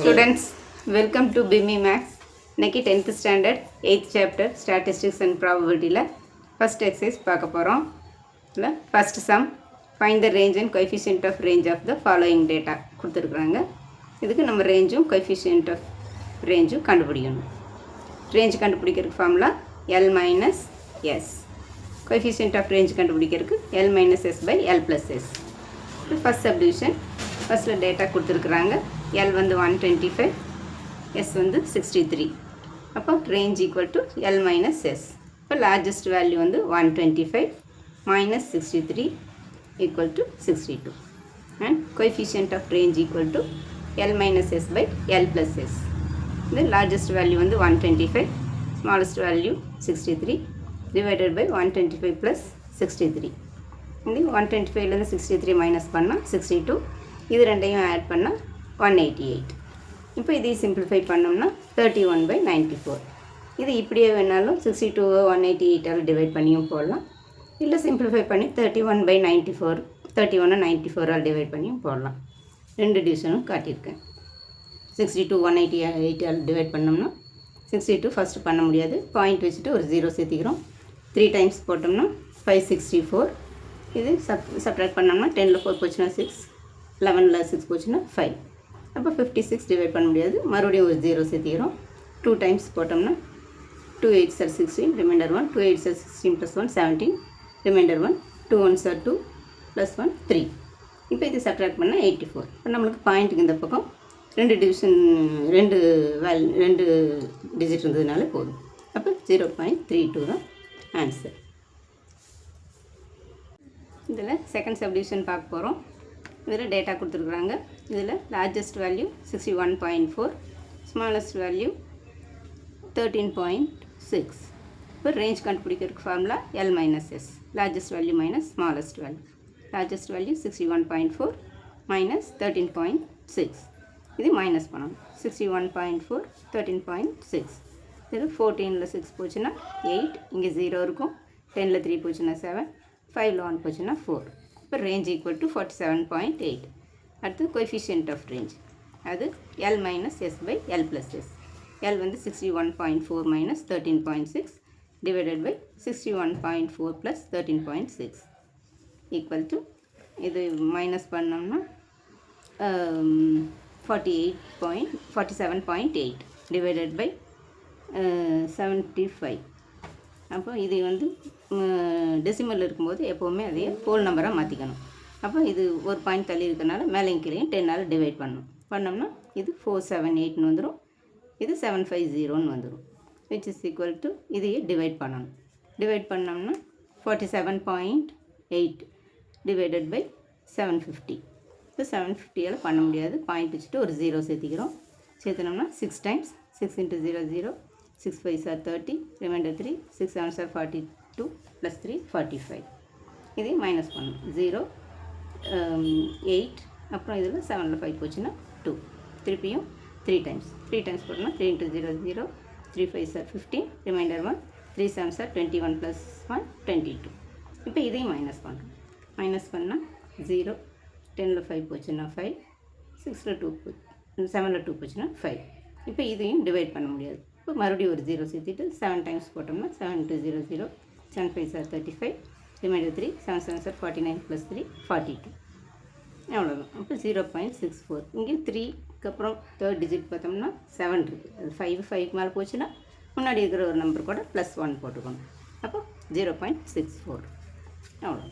Students, welcome to BIMI Max. இன்னைக்கு 10th standard 8th chapter statistics and probability ல first exercise பார்க்க போறோம். இல்ல first sum, find the range and coefficient of range of the following data கொடுத்திருக்காங்க. இதுக்கு நம்ம ரேஞ்சும் coefficient of rangeம் கண்டுபிடிக்கணும். range கண்டுபிடிக்கிறதுக்கு formula L minus S. coefficient of range கண்டுபிடிக்கிறதுக்கு L minus S by L plus S. first subdivision, first data கொடுத்திருக்காங்க. L வந்து 125, S வந்து 63. அப்போ range equal to L minus S. இப்போ largest value வந்து 125 minus 63 equal to 62. And coefficient of range equal to L minus S by L plus S. The largest value வந்து 125, smallest value 63 divided by 125 plus 63. இந்த 125லேருந்து 63 minus பண்ணால் 62, இது ரெண்டையும் add பண்ணால் 188. இப்போ இதை சிம்பிளிஃபை பண்ணோம்னா 31/94. இது இப்படியே வேணாலும் 62 188ஆல் டிவைட் பண்ணியும் போடலாம், இல்லை சிம்பிளிஃபை பண்ணி 31/94 31/94ஆல் டிவைட் பண்ணியும் போடலாம். ரெண்டு டிவிஷனும் காட்டியிருக்கேன். 62 188ஆல் டிவைட் பண்ணோம்னா 62 ஃபஸ்ட்டு பண்ண முடியாது, பாயிண்ட் வச்சுட்டு ஒரு 0 சேர்த்திக்கிறோம். 3 டைம்ஸ் போட்டோம்னா 564. இது சப்ட்ராக்ட் பண்ணோம்னா 10ல் 4 போச்சுன்னா 6, 11ல் 6 போச்சுன்னா 5. அப்போ 56 டிவைட் பண்ண முடியாது, மறுபடியும் ஒரு 0 சேர்த்திக்கிறோம். 2 டைம்ஸ் போட்டோம்னா 2 8s are 16, reminder 1, 2 8s are 16 + 1 17, reminder 1, 2 1s are 2 + 1 3. இப்போ இது சப்ட்ராக்ட் பண்ணால் 84. இப்போ நம்மளுக்கு பாயிண்ட்டுக்கு இந்த பக்கம் ரெண்டு டிஜிட் இருந்ததுனால போதும். அப்போ 0.32 தான் ஆன்சர். இதில் செகண்ட் சப்டிவிஷன் பார்க்க போகிறோம். இதில் டேட்டா கொடுத்துருக்குறாங்க. இதில் லார்ஜஸ்ட் வேல்யூ 61.4, ஸ்மாலஸ்ட் வேல்யூ 13.6. இப்போ ரேஞ்ச் கண்டுபிடிக்கிறதுக்கு formula L minus S, largest value minus smallest value. Largest value 61.4 minus 13.6. இது மைனஸ் பண்ணணும். 61.4 13.6. இதில் 14ல் 6 போச்சுன்னா 8, இங்கே 0 இருக்கும். 10ல் 3 போச்சுன்னா 7, 5ல் 1 போச்சுன்னா 4. இப்போ ரேஞ்ச் ஈக்குவல் டு 47.8. அடுத்து கோஎஃபிஷியன்ட் ஆஃப் ரேஞ்ச், அது L minus S by L plus S. L வந்து 61.4 minus 13.6 divided by 61.4 plus 13.6 equal to, இது மைனஸ் பண்ணோம்னா 47.8 divided by 75. அப்போ இது வந்து டெசிமல் இருக்கும்போது எப்போவுமே அதையே ஹோல் நம்பராக மாற்றிக்கணும். அப்போ இது ஒரு பாயிண்ட் தள்ளி இருக்கிறனால மேலேயும் கீழேயும் 10ஆல் டிவைட் பண்ணோம்னா இது 478ன்னு வந்துடும், இது 750ன்னு வந்துடும். விச் இஸ் ஈக்குவல் டு இதையே டிவைட் பண்ணணும். டிவைட் பண்ணோம்னா 47.8 டிவைடட் பை 750. இப்போ 750ஆல் பண்ண முடியாது, பாயிண்ட் வச்சுட்டு ஒரு 0 சேர்த்திக்கிறோம். சேர்த்துனோம்னா 6 times 6 × 0 0, 6 5s are 30, reminder 3, 6 7s are 42 + 3 45. இதை மைனஸ் பண்ணணும். 0 8, அப்புறம் இதில் 7ல் 5 போச்சுன்னா 2, திருப்பியும் 3 டைம்ஸ் போட்டோம்னா 3 × 0 0, 3 5s are 15, reminder 1, 3 7s are 21 + 1 22. இப்போ இதையும் மைனஸ் பண்ணுறோம். மைனஸ் பண்ணால் 0, 10ல் 5 போச்சுன்னா 5, 6ல் 2 7ல் 2 போச்சுன்னா 5. இப்போ இதையும் டிவைட் பண்ண முடியாது. இப்போ மறுபடியும் ஒரு 0 சேர்த்துட்டு 7 டைம்ஸ் போட்டோம்னா 7 × 0 0, 7 5s are 35, reminder 3, 7 7s are 49 + 3 42. அவ்வளோதான். அப்போ 0.64. இங்கே 3க்கு அப்புறம் தேர்ட் டிஜிட் பார்த்தோம்னா 7 இருக்குது. அது 5க்கு மேலே போச்சுன்னா முன்னாடி இருக்கிற ஒரு நம்பர் கூட +1 போட்டுக்கணும். அப்போ 0.64. அவ்வளோ.